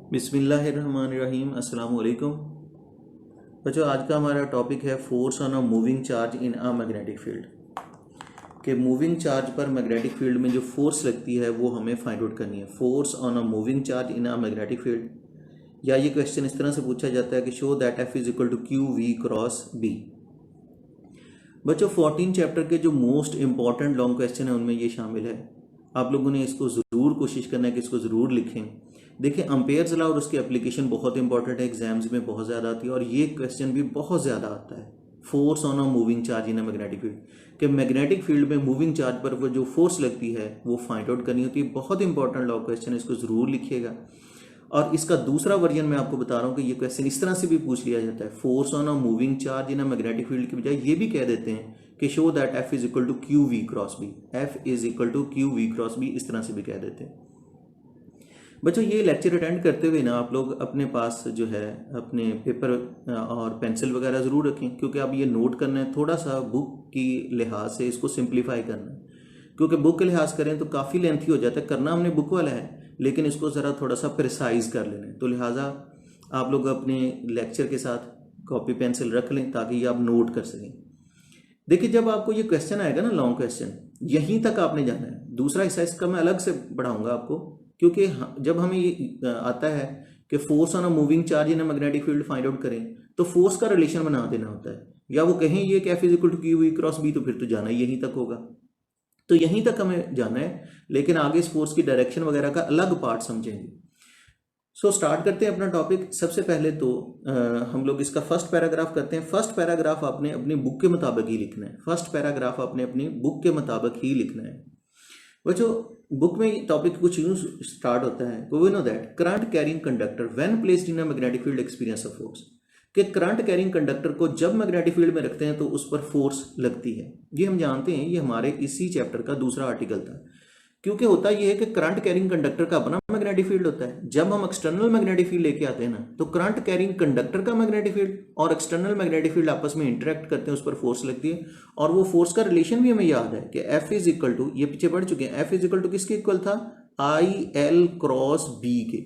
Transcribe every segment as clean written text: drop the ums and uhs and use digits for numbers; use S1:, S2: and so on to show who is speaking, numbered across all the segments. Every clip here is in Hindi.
S1: बिस्मिल्लाहिर्रहमानिर्रहीम अस्सलाम वालेकुम। बच्चों, आज का हमारा टॉपिक है force on a moving charge in a magnetic field. कि मूविंग चार्ज पर मैग्नेटिक फील्ड में जो फोर्स लगती है वो हमें फाइंड आउट करनी है। Force on a moving charge in a magnetic field, या ये क्वेश्चन इस तरह से पूछा जाता है कि show that F is equal to Q we cross B. बच्चों, 14 चैप्टर के जो मोस्ट इंपॉर्टेंट लॉन्ग क्वेश्चन है उनमें ये शामिल है। आप लोगों ने इसको ज़रूर कोशिश करना है कि इसको ज़रूर लिखें। देखिए, अम्पेयर्स लॉ और उसकी एप्लीकेशन बहुत इंपॉर्टेंट है, एग्जाम्स में बहुत ज़्यादा आती है और ये क्वेश्चन भी बहुत ज़्यादा आता है। Force on a moving charge in a magnetic field, कि मैग्नेटिक फील्ड में मूविंग चार्ज पर वो जो फोर्स लगती है वो फाइंड आउट करनी होती है। बहुत इंपॉर्टेंट लॉ क्वेश्चन है, इसको ज़रूर लिखिएगा। और इसका दूसरा वर्जन मैं आपको बता रहा हूँ कि ये क्वेश्चन इस तरह से भी पूछ लिया जाता है। Force on a moving charge in a magnetic field की बजाय ये भी कह देते हैं कि show that F is equal to Q we cross B. F is equal to Q we cross B, इस तरह से भी कह देते हैं। बच्चों, ये लेक्चर अटेंड करते हुए ना आप लोग अपने पास जो है अपने पेपर और पेंसिल वगैरह ज़रूर रखें, क्योंकि अब ये नोट करना है। थोड़ा सा बुक की लिहाज से इसको सिंप्लीफाई करना है, क्योंकि बुक के लिहाज करें तो काफ़ी लेंथी हो जाता है। करना हमने बुक वाला है, लेकिन इसको ज़रा थोड़ा सा प्रिसाइज कर लेना है। तो लिहाजा आप लोग अपने लेक्चर के साथ कॉपी पेंसिल रख लें ताकि ये आप नोट कर सकें। देखिए, जब आपको ये क्वेश्चन आएगा ना, लॉन्ग क्वेश्चन, यहीं तक आपने जाना है। दूसरा हिस्सा इसका मैं अलग से बढ़ाऊंगा आपको, क्योंकि जब हमें ये आता है कि force on a moving charge in a magnetic field find out करें, तो फोर्स का रिलेशन बना देना होता है। या वो कहें ये कि F is equal to Q we cross B, तो फिर तो जाना ही यहीं तक होगा। तो यहीं तक हमें जाना है, लेकिन आगे इस फोर्स की डायरेक्शन वगैरह का अलग पार्ट समझेंगे। स्टार्ट करते हैं अपना टॉपिक। सबसे पहले तो हम लोग इसका फर्स्ट पैराग्राफ करते हैं। फर्स्ट पैराग्राफ आपने अपनी बुक के मुताबिक ही लिखना है। फर्स्ट पैराग्राफ आपने अपनी बुक के मुताबिक ही लिखना है। बच्चों, बुक में टॉपिक कुछ यूं स्टार्ट होता है, we know that current carrying conductor when placed in a magnetic field experience a force. कि करंट कैरिंग कंडक्टर को जब मैग्नेटिक फील्ड में रखते हैं तो उस पर फोर्स लगती है। ये हम जानते हैं, ये हमारे इसी चैप्टर का दूसरा आर्टिकल था। क्योंकि होता यह है कि करंट कैरिंग कंडक्टर का अपना मैग्नेटिक फील्ड होता है। जब हम एक्सटर्नल मैग्नेटिक फील्ड लेके आते हैं ना, तो करंट कैरिंग कंडक्टर का मैग्नेटिक फील्ड और एक्सटर्नल मैग्नेटिक फील्ड आपस में इंटरेक्ट करते हैं, उस पर फोर्स लगती है। और वो फोर्स का रिलेशन भी हमें याद है कि एफ इज इक्वल टू, ये पीछे पढ़ चुके हैं, एफ इज इक्वल टू किसके इक्वल था? आई एल क्रॉस बी के।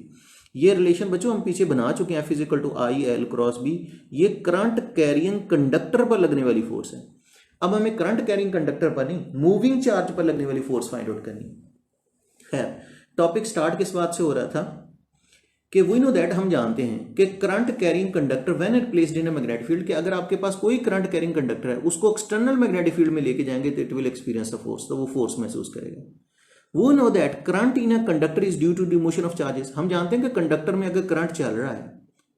S1: ये रिलेशन बच्चों हम पीछे बना चुके हैं, F is equal to I L cross B. ये करंट कैरिंग कंडक्टर पर लगने वाली फोर्स है। अब हमें करंट कैरिंग कंडक्टर पर नहीं, मूविंग चार्ज पर लगने वाली फोर्स फाइंड आउट करनी है। टॉपिक स्टार्ट किस बात से हो रहा था कि वी नो दैट, हम जानते हैं कि current carrying conductor when it placed in a magnetic field, कि अगर आपके पास कोई करंट कैरिंग कंडक्टर है, उसको एक्सटर्नल मैग्नेटिक फील्ड में लेके जाएंगे तो it will experience a force, तो वो फोर्स महसूस करेगा। वो know that current in a conductor is due to the motion of charges. हम जानते हैं कि कंडक्टर में अगर करंट चल रहा है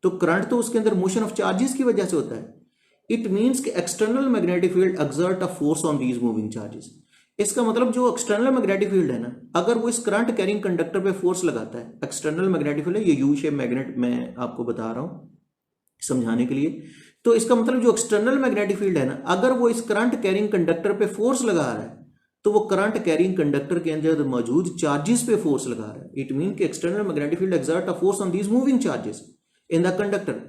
S1: तो करंट तो उसके अंदर मोशन ऑफ चार्जेस की वजह से होता है। इट मीन्स कि external magnetic field exert a force on these moving charges. इसका मतलब जो एक्सटर्नल मैग्नेटिक फील्ड है ना, अगर वो इस करंट कैरिंग कंडक्टर पे फोर्स लगाता है, एक्सटर्नल मैग्नेटिक फील्ड है, ये यू शेप मैग्नेट मैं आपको बता रहा हूं समझाने के लिए। तो इसका मतलब जो एक्सटर्नल मैग्नेटिक फील्ड है ना, अगर वो इस करंट कैरिंग कंडक्टर पे फोर्स लगा रहा है, तो वो करंट कैरिंग कंडक्टर के अंदर मौजूद चार्जेस पे फोर्स लगा रहा है। इट मीन कि external magnetic field exert a force on these moving charges in the conductor.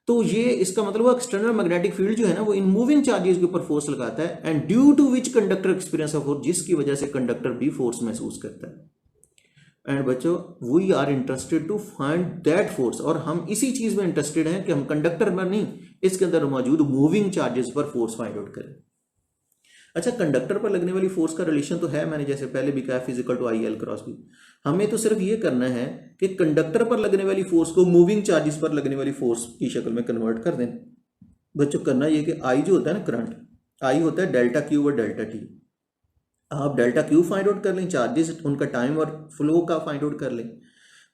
S1: तो ये इसका मतलब वो एक्सटर्नल मैग्नेटिक फील्ड जो है ना, वो इन मूविंग चार्जेस के ऊपर फोर्स लगाता है, and due to which conductor experience of force, जिसकी वजह से कंडक्टर भी फोर्स महसूस करता है। एंड बच्चों, we are interested to find that force, और हम इसी चीज में इंटरेस्टेड हैं कि हम कंडक्टर पर नहीं, इसके अंदर मौजूद मूविंग चार्जेस पर फोर्स फाइंड आउट करें। अच्छा, कंडक्टर पर लगने वाली फोर्स का रिलेशन तो है, मैंने जैसे पहले भी कहा, physical to I L cross B. हमें तो सिर्फ ये करना है कि कंडक्टर पर लगने वाली फोर्स को मूविंग चार्जेस पर लगने वाली फोर्स की शक्ल में कन्वर्ट कर दें। बच्चों, करना ये कि आई जो होता है ना, करंट आई होता है डेल्टा क्यू और डेल्टा टी। आप डेल्टा क्यू फाइंड आउट कर लें, चार्जेस उनका टाइम और फ्लो का फाइंड आउट कर लें,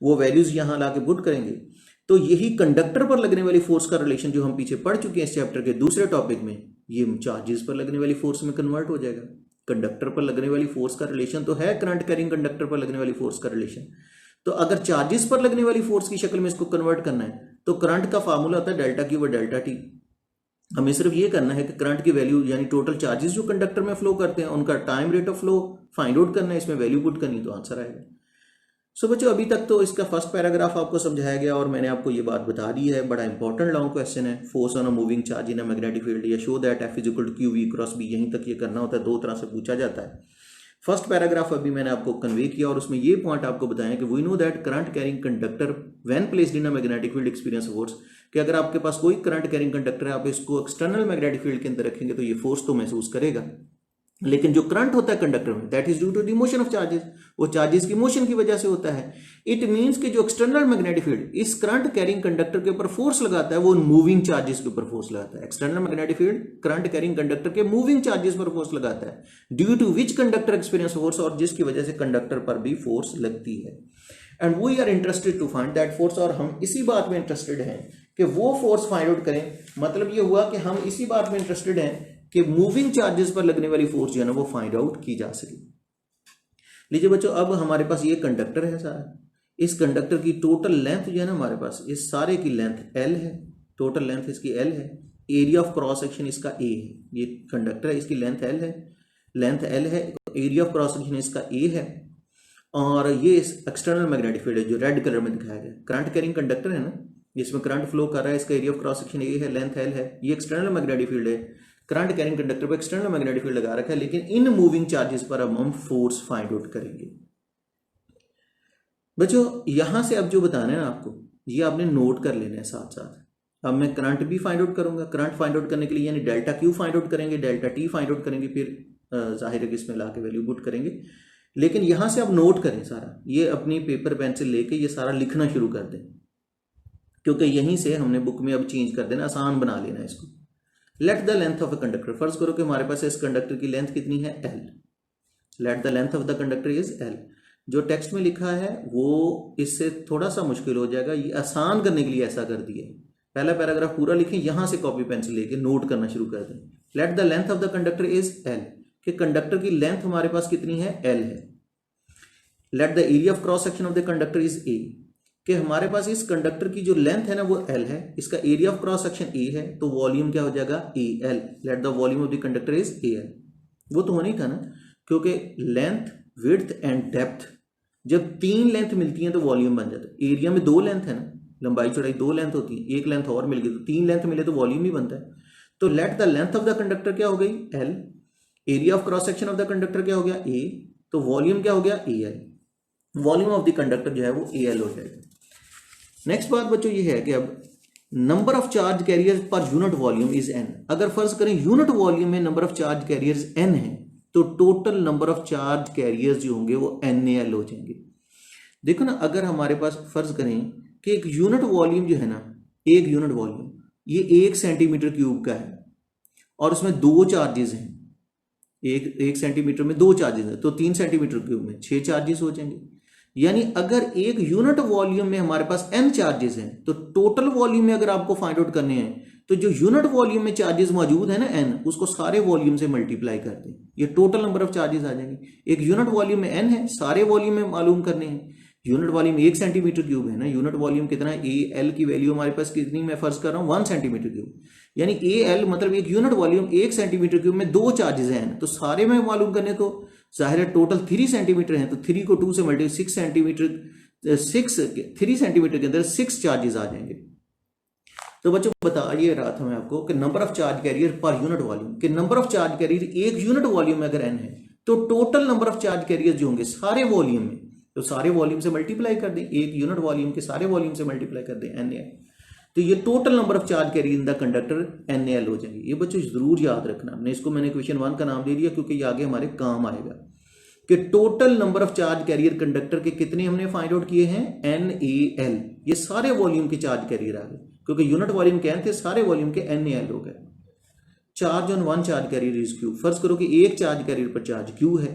S1: वो वैल्यूज यहां ला के पुट करेंगे, तो यही कंडक्टर पर लगने वाली फोर्स का रिलेशन जो हम पीछे पढ़ चुके हैं इस चैप्टर के दूसरे टॉपिक में, ये चार्जेस पर लगने वाली फोर्स में कन्वर्ट हो जाएगा। कंडक्टर पर लगने वाली फोर्स का रिलेशन तो है करंट कैरिंग कंडक्टर पर लगने वाली फोर्स का रिलेशन। तो अगर चार्जेस पर लगने वाली फोर्स की शक्ल में इसको कन्वर्ट करना है, तो करंट का फार्मूला होता है डेल्टा क्यू और डेल्टा टी। हमें सिर्फ ये करना है कि करंट की वैल्यू यानी टोटल चार्जेस जो कंडक्टर में फ्लो करते हैं उनका time rate of flow find out करना है, इसमें वैल्यू पुट करनी, तो आंसर आएगा। सो बच्चों, अभी तक तो इसका फर्स्ट पैराग्राफ आपको समझाया गया और मैंने आपको ये बात बता दी है। बड़ा इंपॉर्टेंट लॉन्ग क्वेश्चन है, force on a moving charge in a magnetic field, या show that F is equal to Q we cross B. यहीं तक ये करना होता है, दो तरह से पूछा जाता है। फर्स्ट पैराग्राफ अभी मैंने आपको कन्वे किया और उसमें ये पॉइंट आपको बताया कि we know that current carrying conductor when placed in a magnetic field experience force, कि अगर आपके पास कोई करंट कैरिंग कंडक्टर है, आप इसको एक्सटर्नल मैग्नेटिक फील्ड के अंदर रखेंगे तो ये फोर्स तो महसूस करेगा, लेकिन जो करंट होता है कंडक्टर में that is due to the motion of charges, वो चार्जेस की मोशन की वजह से होता है। इट मींस कि जो एक्सटर्नल मैग्नेटिक फील्ड इस करंट कैरिंग कंडक्टर के ऊपर फोर्स लगाता है वो मूविंग चार्जेस के ऊपर फोर्स लगाता है। External magnetic field current carrying conductor के मूविंग चार्जेस पर फोर्स लगाता है, due to which conductor experience force, और जिसकी वजह से कंडक्टर पर भी फोर्स लगती है। And we are interested to find that force, और हम इसी बात में इंटरेस्टेड हैं कि वो फोर्स फाइंड आउट करें। मतलब ये हुआ कि हम इसी बात में इंटरेस्टेड हैं कि मूविंग चार्जेस पर लगने वाली फोर्स जो है ना वो फाइंड आउट की जा सके। लीजिए बच्चों, अब हमारे पास ये कंडक्टर है सारा, इस कंडक्टर की टोटल लेंथ जो है ना हमारे पास, इस सारे की लेंथ L है, टोटल लेंथ इसकी L है, एरिया ऑफ क्रॉस सेक्शन इसका A है। ये कंडक्टर है, इसकी लेंथ L है, एरिया ऑफ क्रॉस सेक्शन इसका A है, और ये एक्सटर्नल मैग्नेटिक फील्ड है जो रेड कलर में दिखाया गया। करंट कैरिंग कंडक्टर है ना, जिसमें करंट फ्लो कर रहा है, इसका area of cross section A है, लेंथ L है, ये एक्सटर्नल मैग्नेटिक फील्ड है। करंट कैरिंग कंडक्टर पर एक्सटर्नल मैग्नेटिक फील्ड लगा रखा है, लेकिन इन मूविंग चार्जेस पर अब हम फोर्स फाइंड आउट करेंगे। बच्चों यहां से अब जो बताना है ना आपको, ये आपने नोट कर लेना है साथ साथ। अब मैं करंट भी फाइंड आउट करूंगा, करंट फाइंड आउट करने के लिए यानी डेल्टा क्यू फाइंड आउट करेंगे, डेल्टा टी फाइंड आउट करेंगे, फिर जाहिर है कि इसमें ला के वैल्यू पुट करेंगे। लेकिन यहां से आप नोट करें सारा, ये अपनी पेपर पेंसिल लेके ये सारा लिखना शुरू कर दें, क्योंकि यहीं से हमने बुक में अब चेंज कर देना, आसान बना लेना इसको। Let the length of a conductor, फर्ज करो कि हमारे पास इस कंडक्टर की लेंथ कितनी है L। Let the length of the conductor is L। जो टेक्स्ट में लिखा है वो इससे थोड़ा सा मुश्किल हो जाएगा, ये आसान करने के लिए ऐसा कर दिया है। पहला पैराग्राफ पूरा लिखें, यहां से कॉपी पेंसिल लेके नोट करना शुरू कर दें। Let the length of the conductor is L, कि कंडक्टर की लेंथ हमारे पास कितनी है L है। Let the area of cross section of the conductor is A, कि हमारे पास इस कंडक्टर की जो लेंथ है ना वो L है, इसका area of cross section A है, तो वॉल्यूम क्या हो जाएगा AL। Let the volume of the conductor is AL। वो तो होना ही था ना, क्योंकि लेंथ, विड्थ एंड डेप्थ, जब तीन लेंथ मिलती हैं तो वॉल्यूम बन जाता है। एरिया में दो लेंथ है ना, लंबाई चौड़ाई दो लेंथ होती है, एक लेंथ और मिल गई तो तीन लेंथ मिले तो वॉल्यूम ही बनता है। तो let the length of the conductor क्या हो गई L, area of cross section of the conductor क्या हो गया A, तो वॉल्यूम क्या हो गया AL। Volume of the conductor जो है वो AL हो जाएगा। नेक्स्ट बात बच्चों ये है कि अब number of charge carriers per unit volume is n। अगर फर्ज करें यूनिट वॉल्यूम में number of charge carriers n है, तो total number of charge carriers जो होंगे वो NaL हो जाएंगे। देखो ना, अगर हमारे पास फर्ज करें कि एक यूनिट वॉल्यूम जो है ना, एक यूनिट वॉल्यूम ये 1 सेंटीमीटर क्यूब का है और उसमें दो चार्जेस हैं, एक सेंटीमीटर में दो चार्जेस हैं, तो 3 सेंटीमीटर क्यूब में 6 चार्जेस हो जाएंगे। यानी अगर एक यूनिट वॉल्यूम में हमारे पास n चार्जेस हैं, तो टोटल वॉल्यूम में अगर आपको फाइंड आउट करने हैं तो जो यूनिट वॉल्यूम में चार्जेस मौजूद है ना n, उसको सारे वॉल्यूम से मल्टीप्लाई कर दें, ये टोटल नंबर ऑफ चार्जेस आ जाएंगे। एक यूनिट वॉल्यूम में n है, सारे वॉल्यूम में मालूम करने हैं। यूनिट वॉल्यूम 1 सेंटीमीटर क्यूब है ना, यूनिट वॉल्यूम कितना है AL की वैल्यू हमारे पास कितनी, मैं फर्ज कर रहा हूँ 1 सेंटीमीटर क्यूब, यानी AL मतलब एक यूनिट वॉल्यूम 1 सेंटीमीटर क्यूब में दो चार्जेस हैं, तो सारे में मालूम करने तो जाहिर है टोटल 3 सेंटीमीटर है, तो 3 को 2 से मल्टीप्लाई 6 सेंटीमीटर, 3 सेंटीमीटर के अंदर 6 चार्जेस आ जाएंगे। तो बच्चों बताइए रहा था मैं आपको कि number of charge career per unit volume, कि नंबर ऑफ चार्ज कैरियर एक यूनिट वॉल्यूम में अगर n है तो total number of charge career जो होंगे सारे वॉल्यूम में, तो सारे वॉल्यूम से मल्टीप्लाई कर दें, एक यूनिट वॉल्यूम के सारे वॉल्यूम से मल्टीप्लाई कर दें NaL, तो ये total number of charge carrier in the conductor NaL हो जाएंगे। ये बच्चों जरूर याद रखना, हमने इसको मैंने क्वेश्चन 1 का नाम दे दिया क्योंकि ये आगे हमारे काम आएगा कि total number of charge career conductor के कितने हमने फाइंड आउट किए हैं NaL। ये सारे वॉल्यूम के चार्ज कैरियर आ गए, क्योंकि यूनिट वॉल्यूम क्या थे, सारे वॉल्यूम के NaL हो गए। Charge on one charge carrier is Q। फर्ज करो कि एक चार्ज कैरियर पर चार्ज Q है,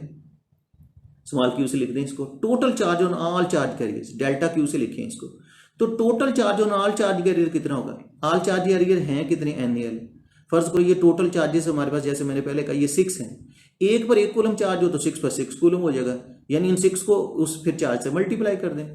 S1: स्मॉल q से लिख दें इसको। Total charge on all charge carriers delta Q से लिखें इसको। तो total charge on all charge carrier कितना होगा, ऑल चार्ज कैरियर हैं कितने NaL। फर्ज करो ये टोटल चार्जेस हमारे पास, जैसे मैंने पहले कहा ये 6 हैं, एक पर एक कूलम चार्ज हो तो 6 पर 6 कूलम हो जाएगा, यानी इन 6 को उस फिर चार्ज से मल्टीप्लाई कर दें।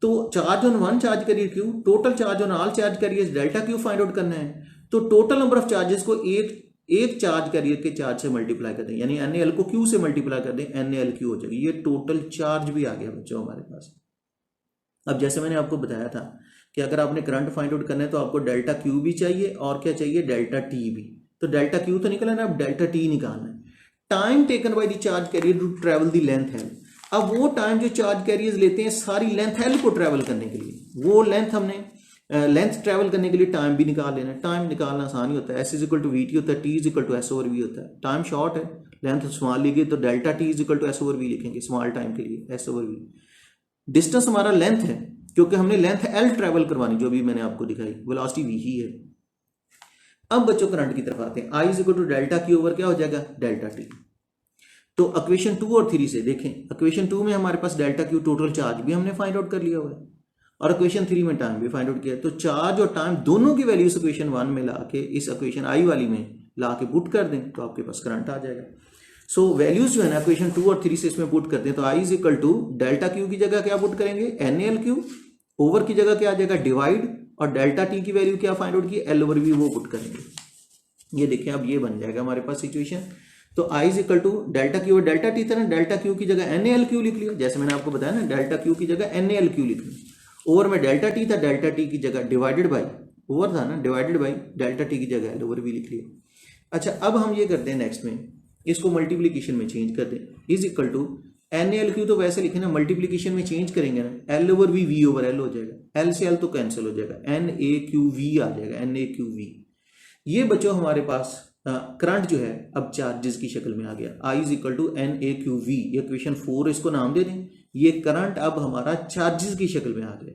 S1: तो charge on one charge carrier Q, total charge on all charge carrier delta Q find out करना है। तो टोटल नंबर ऑफ चार्जेस को एक चार्ज कैरियर के चार्ज से मल्टीप्लाई कर दें, यानी NaL को Q से मल्टीप्लाई कर दें, NaLQ हो जाएगी। ये टोटल चार्ज भी आ गया बच्चों हमारे पास। अब जैसे मैंने आपको बताया था कि अगर आपने करंट फाइंड आउट करना है तो आपको डेल्टा Q भी चाहिए और क्या चाहिए, डेल्टा T भी। तो डेल्टा Q तो निकला ना, अब डेल्टा T निकालना है। Time taken by the charge carrier to travel the length L. अब वो टाइम जो चार्ज कैरियर्स लेते हैं सारी लेंथ एल को ट्रेवल करने के लिए, वो लेंथ हमने लेंथ ट्रेवल करने के लिए टाइम भी निकाल लेना है। टाइम निकालना आसान ही होता है, S is equal to V T होता है, T is equal to S over V होता है। टाइम शॉर्ट है, लेंथ स्मॉल ली गई तो delta T is equal to S over V लिखेंगे स्मॉल टाइम के लिए, एस ओवर वी। डिस्टेंस हमारा लेंथ है क्योंकि हमने लेंथ एल ट्रेवल करवानी, जो भी मैंने आपको दिखाई, वेलोसिटी वी ही है। अब बच्चों करंट की तरफ आते हैं, I is equal to delta Q over क्या हो जाएगा, डेल्टा टी। तो इक्वेशन 2 और 3 से देखें, इक्वेशन 2 में हमारे पास डेल्टा क्यू टोटल चार्ज भी हमने फाइंड आउट कर लिया हुआ है और इक्वेशन 3 में टाइम भी फाइंड आउट किया। तो चार्ज और टाइम दोनों की वैल्यूज इक्वेशन 1 में ला के इस इक्वेशन आई वाली में ला के पुट कर दें तो आपके पास करंट आ जाएगा। सो वैल्यूज जो है ना इक्वेशन 2 और 3 से इसमें पुट करते हैं तो I is equal to delta Q की जगह क्या पुट करेंगे, एन एल क्यू, ओवर की जगह क्या आ जाएगा डिवाइड, और डेल्टा टी की वैल्यू क्या फाइंड आउट की, एल ओवर वी, वो पुट करेंगे। ये देखें अब ये बन जाएगा हमारे पास सिचुएशन। तो I is equal to delta Q और डेल्टा टी था ना, डेल्टा क्यू की जगह एन एल क्यू लिख लिया, जैसे मैंने आपको बताया ना डेल्टा क्यू की जगह एन एल क्यू लिख लिया। ओवर में डेल्टा टी था, डेल्टा टी की जगह डिवाइडेड बाई, ओवर था ना डिवाइडेड बाई, डेल्टा टी की जगह एल ओवर वी लिख लिया। अच्छा अब हम ये करते हैं नेक्स्ट में, इसको मल्टीप्लीकेशन में चेंज कर दें, is equal to N L Q, तो वैसे लिखे ना, मल्टीप्लीकेशन में चेंज करेंगे ना, L over V, V over L हो जाएगा, एल से एल तो कैंसिल हो जाएगा, एन ए क्यू वी आ जाएगा, एन ए क्यू वी। ये बच्चों हमारे पास करंट जो है अब चार्जेस की शक्ल में आ गया, I is equal to N A Q V, ये इक्वेशन 4 इसको नाम दे दें। ये करंट अब हमारा चार्जेस की शक्ल में आ गया।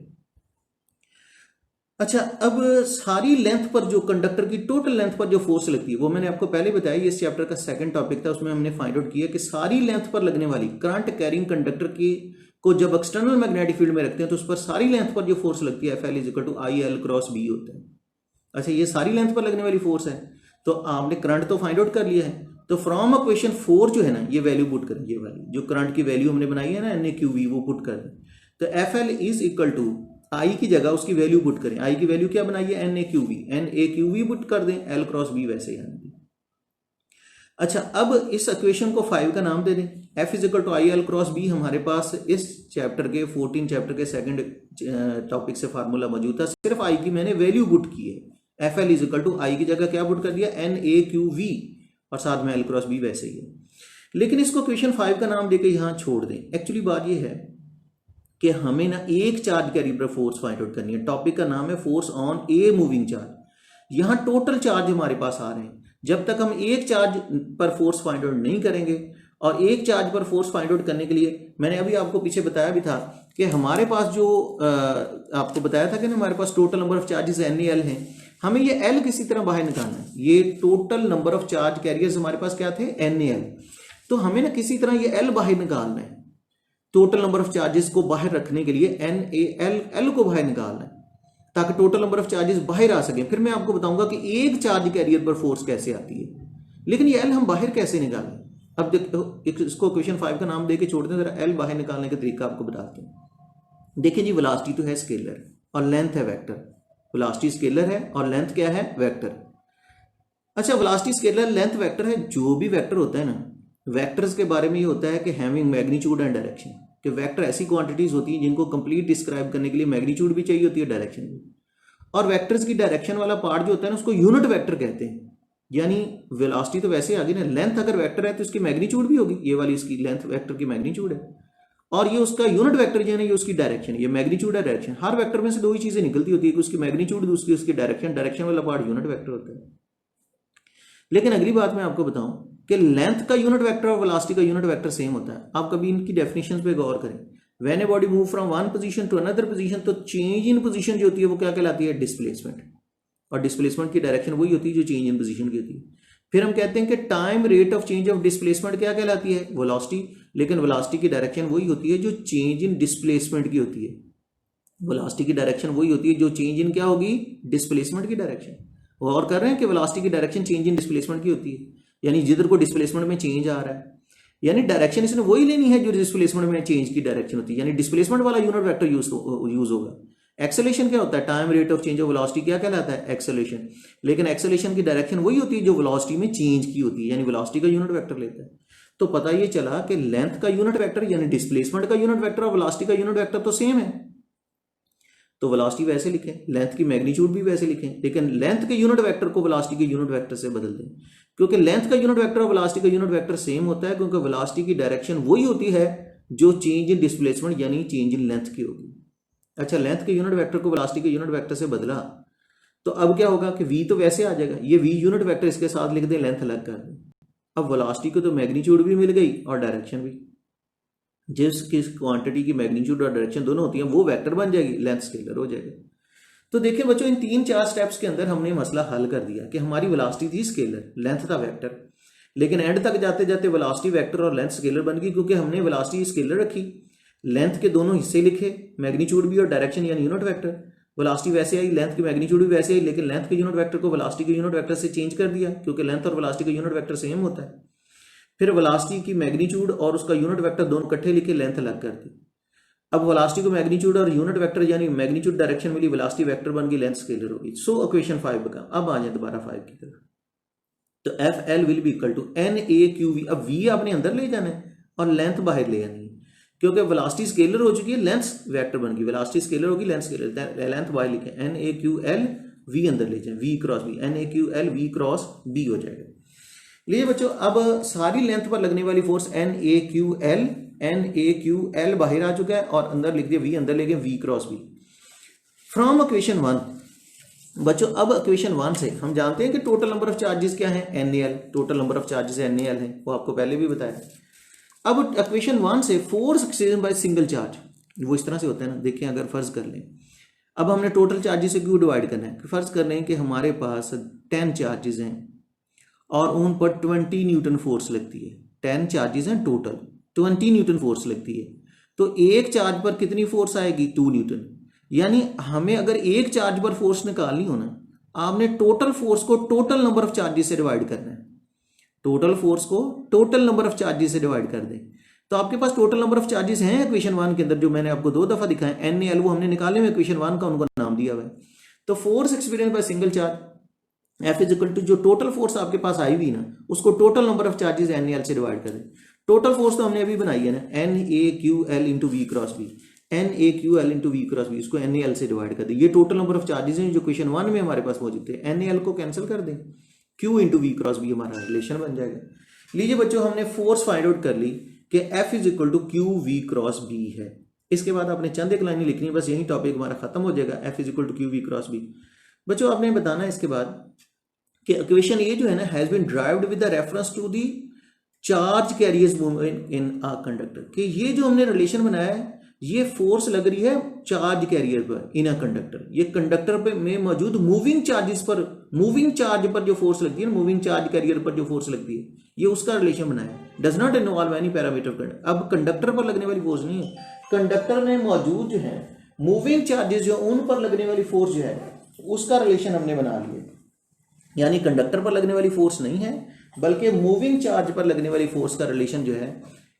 S1: अच्छा अब सारी लेंथ पर जो कंडक्टर की टोटल लेंथ पर जो फोर्स लगती है वो मैंने आपको पहले बताया, इस चैप्टर का सेकंड टॉपिक था, उसमें हमने फाइंड आउट किया कि सारी लेंथ पर लगने वाली करंट कैरिंग कंडक्टर की को जब एक्सटर्नल मैग्नेटिक फील्ड में रखते हैं तो उस पर सारी लेंथ पर जो फोर्स लगती है F L is equal to I L cross B होता है। अच्छा ये सारी लेंथ पर लगने वाली फोर्स है, तो आपने करंट तो फाइंड आउट कर लिया है, तो फ्रॉम इक्वेशन 4 जो है ना ये वैल्यू पुट करें, ये वाली जो करंट की वैल्यू हमने बनाई है ना एन ए क्यू वी, वो पुट कर दें। तो F L is equal to I की जगह उसकी वैल्यू पुट करें, आई की वैल्यू क्या बनाई है, N A Q V, N A Q V put कर दें, एल क्रॉस बी वैसे ही आएंगे। अच्छा अब इस इक्वेशन को 5 का नाम दे दें, F is equal to I L cross B हमारे पास इस चैप्टर के 14 चैप्टर के सेकंड टॉपिक से फार्मूला मौजूद था, सिर्फ आई की मैंने वैल्यू पुट की है, F L is equal to I की जगह क्या पुट कर दिया, एन ए क्यू वी, और साथ में एल क्रॉस बी वैसे ही है। लेकिन इसको क्वेश्चन 5 का नाम देकर यहां छोड़ दें। एक्चुअली बात यह है कि हमें ना एक चार्ज कैरियर पर फोर्स फाइंड आउट करनी है, टॉपिक का नाम है force on a moving charge. यहां टोटल चार्ज हमारे पास आ रहे हैं, जब तक हम एक चार्ज पर फोर्स फाइंड आउट नहीं करेंगे, और एक चार्ज पर फोर्स फाइंड आउट करने के लिए मैंने अभी आपको पीछे बताया भी था कि हमारे पास जो आपको बताया था कि हमारे पास total number of charges N L हैं, हमें ये एल किसी तरह बाहर निकालना है। ये total number of charge carriers हमारे पास क्या थे, एन एल, तो हमें ना किसी तरह ये एल बाहर निकालना है। टोटल नंबर ऑफ चार्जेस को बाहर रखने के लिए एन ए एल, एल को बाहर निकालना है ताकि टोटल नंबर ऑफ चार्जेस बाहर आ सके। फिर मैं आपको बताऊंगा कि एक चार्ज कैरियर पर फोर्स कैसे आती है, लेकिन ये एल हम बाहर कैसे निकालें। अब देखो इसको क्वेश्चन 5 का नाम देके छोड़ दें, जरा एल बाहर निकालने का तरीका आपको बताते हैं। देखिए जी वेलोसिटी तो है स्केलर और लेंथ है वेक्टर, वेलोसिटी स्केलर है और लेंथ क्या है, वेक्टर। अच्छा वेलोसिटी स्केलर लेंथ वेक्टर है, जो भी वेक्टर होता है ना, वेक्टर्स के बारे में ये होता है कि हैविंग मैग्नीट्यूड एंड डायरेक्शन, कि वेक्टर ऐसी क्वांटिटीज होती हैं जिनको कंप्लीट डिस्क्राइब करने के लिए मैग्नीट्यूड भी चाहिए होती है, डायरेक्शन भी। और वेक्टर्स की डायरेक्शन वाला पार्ट जो होता है ना उसको यूनिट वेक्टर कहते हैं। यानी वेलोसिटी तो वैसे आ गई ना, लेंथ अगर वेक्टर है तो इसकी मैग्नीट्यूड भी होगी, ये वाली इसकी लेंथ वेक्टर की मैग्नीट्यूड है, और ये उसका यूनिट वेक्टर जो है ना ये उसकी डायरेक्शन, ये मैग्नीट्यूड है डायरेक्शन। हर वेक्टर में से दो ही चीजें निकलती होती है कि उसकी मैग्नीट्यूड, दूसरी उसकी डायरेक्शन, डायरेक्शन वाला पार्ट यूनिट वेक्टर होता है। लेकिन अगली बात मैं आपको बताऊं कि लेंथ का यूनिट वेक्टर और वेलोसिटी का यूनिट वेक्टर सेम होता है। आप कभी इनकी डेफिनेशंस पे गौर करें, when a body move from one position to another position, तो चेंज इन पोजीशन जो होती है वो क्या कहलाती है, डिस्प्लेसमेंट, और डिस्प्लेसमेंट की डायरेक्शन वही होती है जो चेंज इन पोजीशन की होती है। फिर हम कहते हैं कि time rate of change of displacement क्या कहलाती है, वेलोसिटी, लेकिन वेलोसिटी की डायरेक्शन वही होती है जो चेंज इन डिस्प्लेसमेंट की होती है। वेलोसिटी की डायरेक्शन वही होती है जो चेंज इन क्या होगी, डिस्प्लेसमेंट की डायरेक्शन। और कर रहे हैं कि वेलोसिटी की डायरेक्शन चेंज इन डिस्प्लेसमेंट की होती है, यानी जिधर को डिस्प्लेसमेंट में चेंज आ रहा है, यानी डायरेक्शन इसने वही लेनी है जो डिस्प्लेसमेंट में चेंज की डायरेक्शन होती है, यानी डिस्प्लेसमेंट वाला यूनिट वेक्टर यूज होगा। एक्सेलरेशन क्या होता है, time rate of change of velocity क्या कहलाता है, एक्सेलरेशन, लेकिन एक्सेलरेशन की डायरेक्शन वही होती है जो वेलोसिटी में चेंज की होती है, यानी वेलोसिटी का यूनिट वेक्टर लेता है। तो पता ये चला कि लेंथ का यूनिट वेक्टर यानी डिस्प्लेसमेंट का यूनिट वेक्टर और वेलोसिटी का यूनिट वेक्टर तो सेम है, तो वेलोसिटी वैसे लिखें, लेंथ की मैग्नीट्यूड भी वैसे लिखें, लेकिन लेंथ के यूनिट वेक्टर को वेलोसिटी के यूनिट वेक्टर से बदल दें। क्योंकि लेंथ का यूनिट वेक्टर और वेलोसिटी का यूनिट वेक्टर सेम होता है, क्योंकि वेलोसिटी की डायरेक्शन वही होती है जो चेंज इन डिस्प्लेसमेंट यानी चेंज इन लेंथ की होगी। अच्छा, लेंथ के यूनिट वेक्टर को वेलोसिटी के यूनिट वेक्टर से बदला तो अब क्या होगा कि v तो वैसे आ जाएगा, ये v यूनिट वेक्टर इसके साथ लिख दें, लेंथ अलग कर दें। अब वेलोसिटी को तो मैग्नीट्यूड भी मिल गई और डायरेक्शन भी। जिस किस क्वांटिटी की मैग्नीट्यूड और डायरेक्शन दोनों होती हैं वो वेक्टर बन जाएगी, लेंथ स्केलर हो जाएगा। तो देखिए बच्चों, इन 3-4 स्टेप्स के अंदर हमने मसला हल कर दिया कि हमारी वेलोसिटी थी स्केलर, लेंथ था वेक्टर, लेकिन एंड तक जाते जाते वेलोसिटी वेक्टर और लेंथ स्केलर बन गई, क्योंकि हमने वेलोसिटी स्केलर रखी, लेंथ के दोनों हिस्से लिखे, मैग्नीट्यूड भी और डायरेक्शन यानी यूनिट वेक्टर। वेलोसिटी वैसे आई, लेंथ की मैग्नीट्यूड भी वैसे आई, लेकिन लेंथ के यूनिट वेक्टर को वेलोसिटी के यूनिट वेक्टर से चेंज कर दिया, क्योंकि लेंथ और वेलोसिटी का यूनिट वेक्टर सेम होता है। फिर वेलोसिटी की मैग्नीट्यूड और उसका यूनिट वेक्टर दोनों इकट्ठे लिखे, लेंथ अलग कर दी। अब वेलोसिटी को मैग्नीट्यूड और यूनिट वेक्टर यानी मैग्नीट्यूड डायरेक्शन मिली, वेलोसिटी वेक्टर बन गई, लेंथ स्केलर होगी। सो इक्वेशन 5 बका। अब आ जाए दोबारा 5 की तरफ। तो F L will be equal to N A Q V. अब वी आपने अंदर ले जाना है और लेंथ बाहर ले आनी है, क्योंकि वेलोसिटी स्केलर हो चुकी है, लेंथ वेक्टर बन गई, वेलोसिटी स्केलर होगी, लेंथ स्केलर, लेंथ बाहर लिखे, N A Q L V अंदर ले जाए, V cross B, N A Q L V cross B हो जाएगा। लिए बच्चों, अब सारी लेंथ पर लगने वाली force N A Q L बाहर आ चुका है और अंदर लिख दिया वी, अंदर ले गए V cross B. From equation 1 बच्चों, अब इक्वेशन 1 से हम जानते हैं कि टोटल नंबर ऑफ चार्जेस क्या है, NaL, total number of charges NaL है, वो आपको पहले भी बताया। अब इक्वेशन 1 से force exchange bye single charge, वो इस तरह से होता है ना, देखें अगर फर्ज कर लें, अब हमने टोटल चार्जेस से क्यों डिवाइड करना है, फर्ज कर लें कि हमारे पास 10 चार्जेस हैं और उन पर 20 न्यूटन फोर्स लगती है। 10 चार्जेस हैं टोटल, 20 न्यूटन फोर्स लगती है, तो एक चार्ज पर कितनी फोर्स आएगी, 2 न्यूटन। यानी हमें अगर एक चार्ज पर फोर्स निकालनी हो ना, आपने टोटल फोर्स को टोटल नंबर ऑफ चार्जेस से डिवाइड करना है, टोटल फोर्स को टोटल नंबर ऑफ चार्जेस से डिवाइड कर दें। तो आपके पास टोटल नंबर ऑफ चार्जेस हैं इक्वेशन 1 के अंदर, जो मैंने आपको 2 दफा दिखाए, NaL वो हमने निकाले हुए इक्वेशन 1 का, उनको नाम दिया हुआ है। तो force experience by single charge F is equal to, जो टोटल फोर्स आपके पास आई हुई ना, उसको total number of charges NaL से डिवाइड कर दें। टोटल फोर्स तो हमने अभी बनाई है ना, NaQL into V cross B, NaQL into V cross B, उसको NaL से डिवाइड कर दें। ये टोटल नंबर ऑफ चार्जेस हैं जो क्वेश्चन 1 में हमारे पास मौजूद थे। NaL को कैंसिल कर दें, Q into V cross B हमारा रिलेशन बन जाएगा। लीजिए बच्चों, हमने फोर्स फाइंड आउट कर ली कि F is equal to Q we cross B है। इसके बाद आपने चंद एक लाइनें लिखनी है, बस यही टॉपिक हमारा खत्म हो जाएगा। F is equal to Q we cross B. बच्चों आपने बताना है इसके बाद कि इक्वेशन ये जो है ना, has been derived with the reference to the charge carriers movement in a conductor, कि ये जो हमने रिलेशन बनाया है, ये फोर्स लग रही है चार्ज कैरियर पर इन अ कंडक्टर। ये कंडक्टर पे में मौजूद मूविंग चार्जेस पर, मूविंग चार्ज पर जो फोर्स लगती है, मूविंग चार्ज कैरियर पर जो फोर्स लगती है, ये उसका रिलेशन बनाया है। Does not involve any parameter. अब कंडक्टर पर लगने वाली फोर्स नहीं है, कंडक्टर में मौजूद जो है मूविंग चार्जेस, जो उन पर लगने वाली फोर्स जो है उसका रिलेशन हमने बना लिया। यानी कंडक्टर पर लगने वाली फोर्स नहीं है, बल्कि मूविंग चार्ज पर लगने वाली फोर्स का रिलेशन जो है,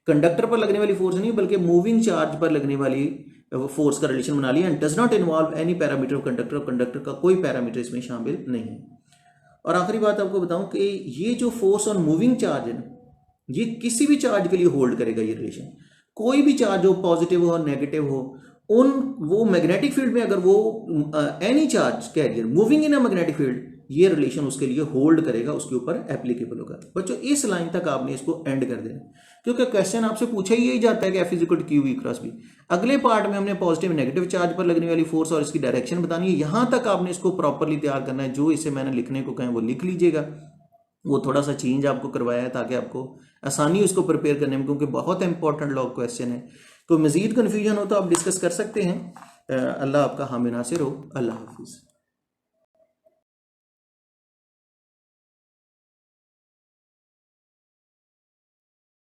S1: कंडक्टर पर लगने वाली फोर्स नहीं बल्कि मूविंग चार्ज पर लगने वाली फोर्स का रिलेशन बना लिया। And does not involve any parameter of conductor, conductor का कोई पैरामीटर इसमें शामिल नहीं है। और आखिरी बात आपको बताऊं कि ये जो फोर्स ऑन मूविंग चार्ज है ना, ये किसी भी चार्ज के लिए होल्ड करेगा। ये रिलेशन कोई भी चार्ज हो, पॉजिटिव हो नेगेटिव हो, उन वो मैग्नेटिक फील्ड में अगर वो any charge carrier moving in a magnetic field, ये रिलेशन उसके लिए होल्ड करेगा, उसके ऊपर एप्लीकेबल होगा। बच्चों इस लाइन तक आपने इसको एंड कर देना, क्योंकि क्वेश्चन आपसे पूछा ही यही जाता है कि F is equal to Q we cross B. अगले पार्ट में हमने पॉजिटिव नेगेटिव चार्ज पर लगने वाली फोर्स और इसकी डायरेक्शन बतानी है। यहां तक आपने इसको प्रॉपरली तैयार करना है। जो इसे मैंने लिखने को कहें वो लिख लीजिएगा, वो थोड़ा सा चेंज आपको करवाया है ताकि आपको आसानी उसको प्रिपेयर करने में, क्योंकि बहुत इंपॉर्टेंट लॉग क्वेश्चन है। कोई मजीद कन्फ्यूजन हो तो आप डिस्कस कर सकते हैं। अल्लाह आपका हामी नासिर हो। अल्लाह हाफिज़।